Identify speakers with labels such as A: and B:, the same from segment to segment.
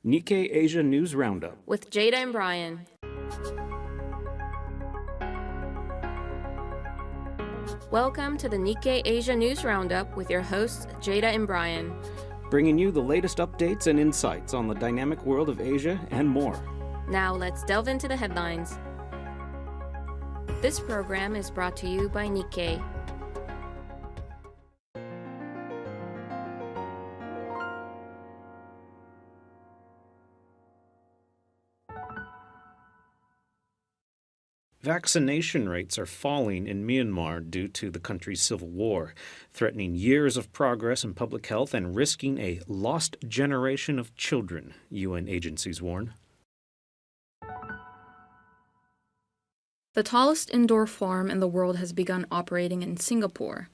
A: Nikkei Asia News Roundup
B: with Jada and Brian. Welcome to the Nikkei Asia News Roundup with your hosts Jada and Brian,
A: bringing you the latest updates and insights on the dynamic world of Asia and more.
B: Now let's delve into the headlines. This program is brought to you by Nikkei.
A: Vaccination rates are falling in Myanmar due to the country's civil war, threatening years of progress in public health and risking a lost generation of children, UN agencies warn.
C: The tallest indoor farm in the world has begun operating in Singapore,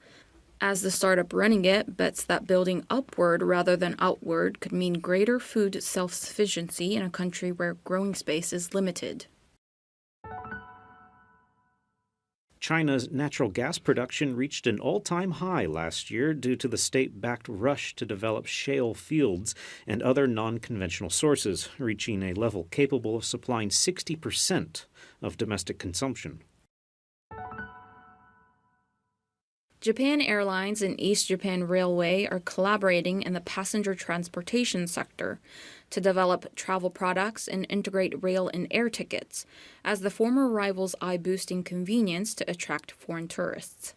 C: as the startup running it bets that building upward rather than outward could mean greater food self-sufficiency in a country where growing space is limited.
A: China's natural gas production reached an all-time high last year due to the state-backed rush to develop shale fields and other non-conventional sources, reaching a level capable of supplying 60% of domestic consumption.
C: Japan Airlines and East Japan Railway are collaborating in the passenger transportation sector to develop travel products and integrate rail and air tickets, as the former rivals eye boosting convenience to attract foreign tourists.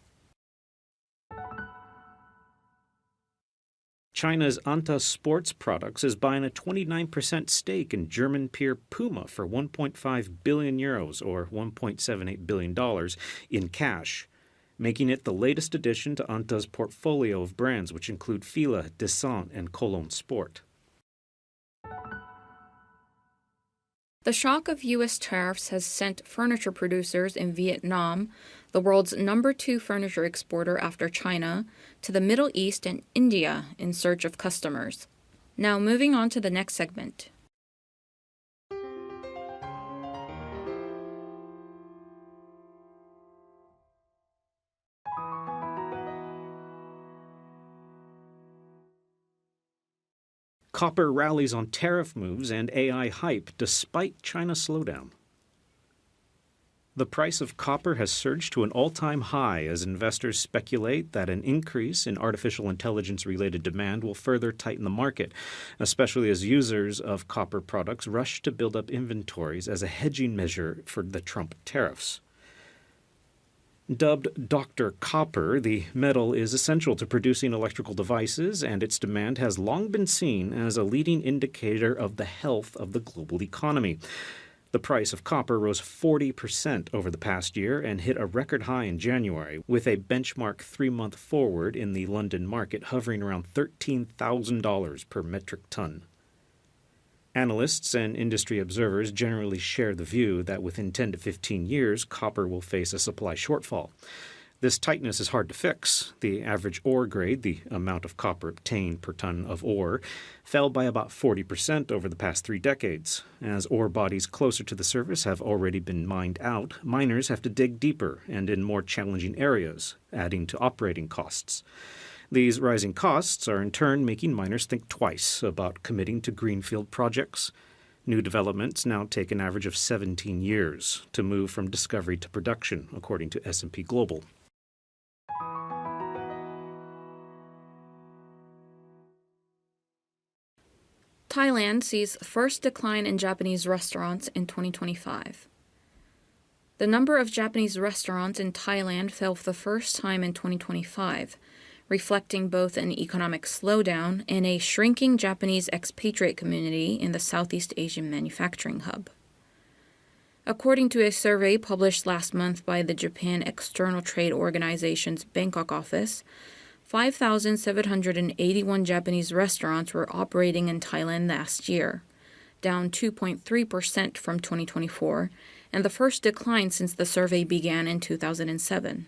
A: China's Anta Sports Products is buying a 29% stake in German peer Puma for 1.5 billion euros, or $1.78 billion, in cash, making it the latest addition to Anta's portfolio of brands, which include Fila, Descente, and Cologne Sport.
C: The shock of U.S. tariffs has sent furniture producers in Vietnam, the world's number 2 furniture exporter after China, to the Middle East and India in search of customers. Now moving on to the next segment.
A: Copper rallies on tariff moves and AI hype despite China's slowdown. The price of copper has surged to an all-time high as investors speculate that an increase in artificial intelligence-related demand will further tighten the market, especially as users of copper products rush to build up inventories as a hedging measure for the Trump tariffs. Dubbed Dr. Copper, the metal is essential to producing electrical devices, and its demand has long been seen as a leading indicator of the health of the global economy. The price of copper rose 40% over the past year and hit a record high in January, with a benchmark 3-month forward in the London market hovering around $13,000 per metric ton. Analysts and industry observers generally share the view that within 10 to 15 years, copper will face a supply shortfall. This tightness is hard to fix. The average ore grade, the amount of copper obtained per ton of ore, fell by about 40% over the past 3 decades. As ore bodies closer to the surface have already been mined out, miners have to dig deeper and in more challenging areas, adding to operating costs. These rising costs are in turn making miners think twice about committing to greenfield projects. New developments now take an average of 17 years to move from discovery to production, according to S&P Global.
C: Thailand sees first decline in Japanese restaurants in 2025. The number of Japanese restaurants in Thailand fell for the first time in 2025, reflecting both an economic slowdown and a shrinking Japanese expatriate community in the Southeast Asian manufacturing hub. According to a survey published last month by the Japan External Trade Organization's Bangkok office, 5,781 Japanese restaurants were operating in Thailand last year, down 2.3% from 2024, and the first decline since the survey began in 2007.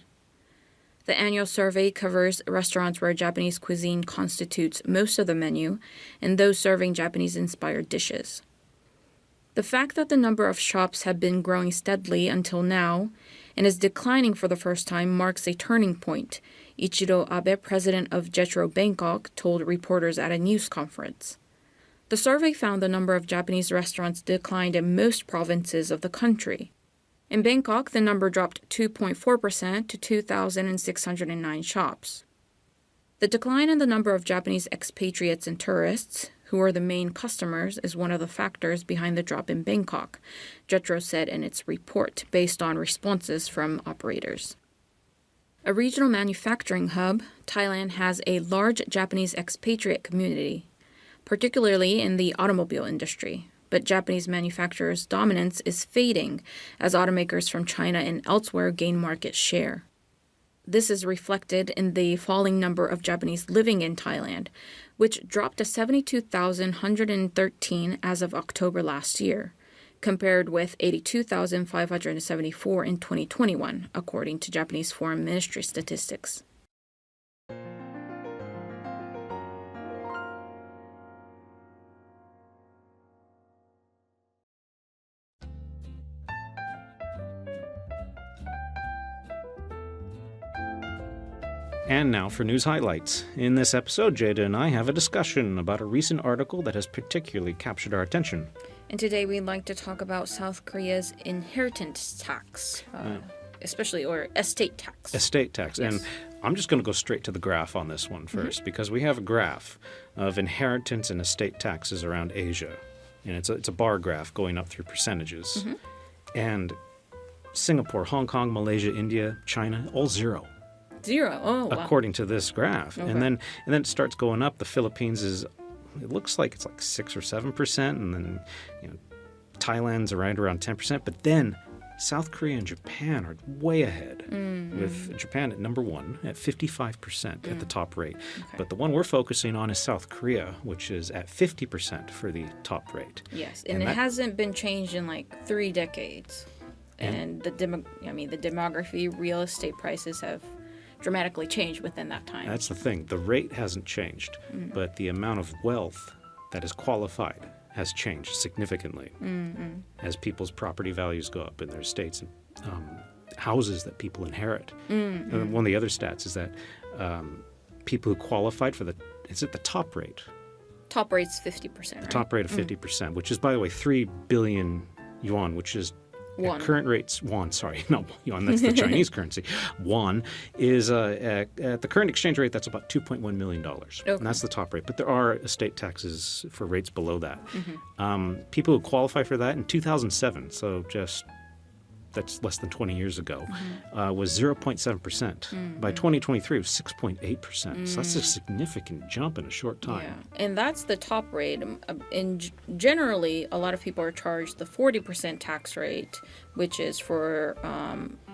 C: The annual survey covers restaurants where Japanese cuisine constitutes most of the menu and those serving Japanese-inspired dishes. The fact that the number of shops have been growing steadily until now and is declining for the first time marks a turning point, Ichiro Abe, president of Jetro Bangkok, told reporters at a news conference. The survey found the number of Japanese restaurants declined in most provinces of the country. In Bangkok, the number dropped 2.4% to 2,609 shops. The decline in the number of Japanese expatriates and tourists, who are the main customers, is one of the factors behind the drop in Bangkok, Jetro said in its report, based on responses from operators. A regional manufacturing hub, Thailand has a large Japanese expatriate community, particularly in the automobile industry. But Japanese manufacturers' dominance is fading as automakers from China and elsewhere gain market share. This is reflected in the falling number of Japanese living in Thailand, which dropped to 72,113 as of October last year, compared with 82,574 in 2021, according to Japanese Foreign Ministry statistics.
A: And now for news highlights. In this episode, Jada and I have a discussion about a recent article that has particularly captured our attention.
C: And today we'd like to talk about South Korea's inheritance tax, or estate tax.
A: Estate tax.
C: Yes.
A: And I'm just going to go straight to the graph on this one first, because we have a graph of inheritance and estate taxes around Asia. And it's a bar graph going up through percentages. And Singapore, Hong Kong, Malaysia, India, China, all zero.
C: Zero. Oh, wow.
A: According to this graph.
C: Okay.
A: And then it starts going up. The Philippines it looks like it's like 6 or 7%, and then Thailand's right around 10%. But then South Korea and Japan are way ahead, with Japan at number 1 at 55% at the top rate.
C: Okay.
A: But the one we're focusing on is South Korea, which is at 50% for the top rate.
C: Yes, and it hasn't been changed in like 3 decades. And the demography, real estate prices have dramatically changed within that time.
A: That's the thing. The rate hasn't changed, but the amount of wealth that is qualified has changed significantly as people's property values go up in their estates and houses that people inherit. And one of the other stats is that people who qualified for the top rate?
C: Top rate's 50%, right?
A: The top rate of 50%, which is, by the way, 3 billion yuan, which is
C: Won.
A: At current rates, sorry, not yuan, that's the Chinese currency. Won is, at the current exchange rate, that's about $2.1 million.
C: Okay.
A: And that's the top rate. But there are estate taxes for rates below that. People who qualify for that in 2007, so that's less than 20 years ago, was 0.7%. By 2023, it was 6.8%. So that's a significant jump in a short time.
C: Yeah, and that's the top rate. Generally, a lot of people are charged the 40% tax rate, which is for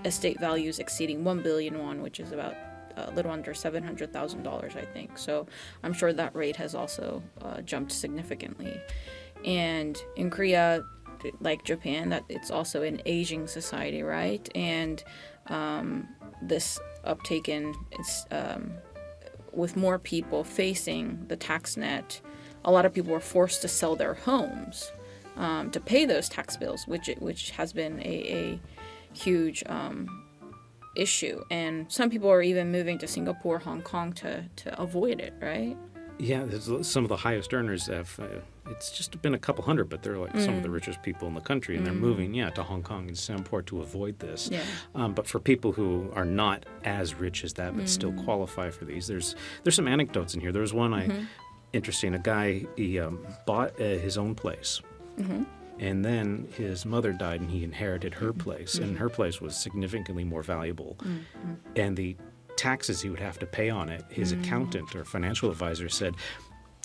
C: estate values exceeding 1 billion won, which is about a little under $700,000, I think. So I'm sure that rate has also jumped significantly. And in Korea, like Japan, that it's also an aging society, right? And this uptake in with more people facing the tax net, a lot of people were forced to sell their homes to pay those tax bills, which has been a huge issue. And some people are even moving to Singapore, Hong Kong to avoid it, right?
A: Yeah, some of the highest earners have, it's just been a couple hundred, but they're like some of the richest people in the country, and they're moving, to Hong Kong and Singapore to avoid this.
C: Yeah.
A: But for people who are not as rich as that, but still qualify for these, there's some anecdotes in here. There was one interesting. A guy, he bought his own place. And then his mother died, and he inherited her place, and her place was significantly more valuable. And the taxes he would have to pay on it, his accountant or financial advisor said,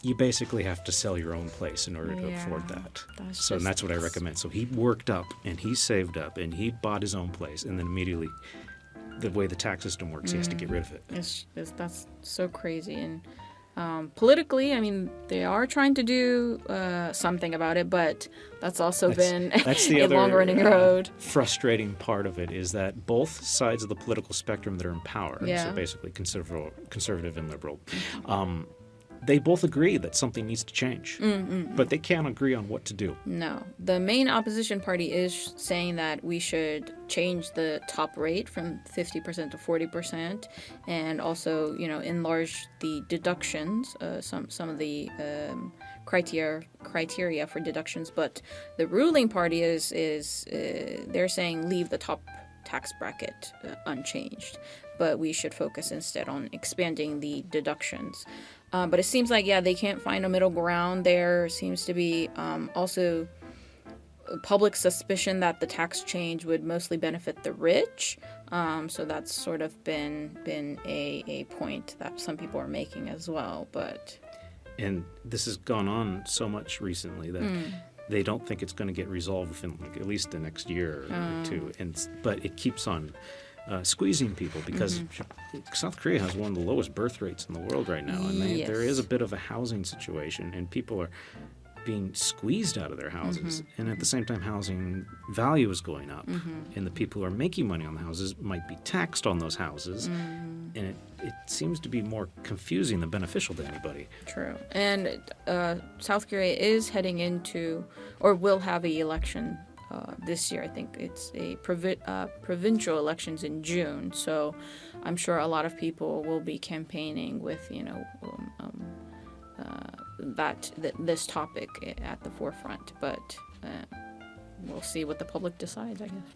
A: you basically have to sell your own place in order to afford that. And that's what I recommend. So he worked up and he saved up and he bought his own place, and then immediately, the way the tax system works, he has to get rid of it.
C: That's so crazy. And politically, I mean, they are trying to do something about it, but that's also been
A: that's the
C: a
A: other
C: long-running road.
A: Frustrating part of it is that both sides of the political spectrum that are in power, so basically conservative and liberal, they both agree that something needs to change, but they can't agree on what to do.
C: No. The main opposition party is saying that we should change the top rate from 50% to 40% and also, enlarge the deductions, some of the criteria for deductions, but the ruling party is they're saying leave the top tax bracket unchanged, but we should focus instead on expanding the deductions. But it seems like, they can't find a middle ground. There seems to be also public suspicion that the tax change would mostly benefit the rich. So that's sort of been a point that some people are making as well.
A: And this has gone on so much recently that they don't think it's going to get resolved within at least the next year or two. But it keeps on squeezing people because South Korea has one of the lowest birth rates in the world right now. And there is a bit of a housing situation, and people are being squeezed out of their houses. And at the same time, housing value is going up. And the people who are making money on the houses might be taxed on those houses. And it seems to be more confusing than beneficial to anybody.
C: True. And South Korea is heading into, or will have a election this year. I think it's a provincial elections in June. So I'm sure a lot of people will be campaigning with, this topic at the forefront. But we'll see what the public decides, I guess.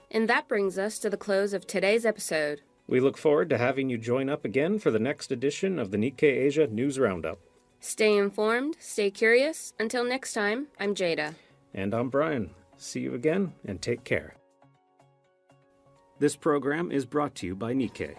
B: And that brings us to the close of today's episode.
A: We look forward to having you join up again for the next edition of the Nikkei Asia News Roundup.
B: Stay informed, stay curious. Until next time, I'm Jada.
A: And I'm Brian. See you again, and take care. This program is brought to you by Nikkei.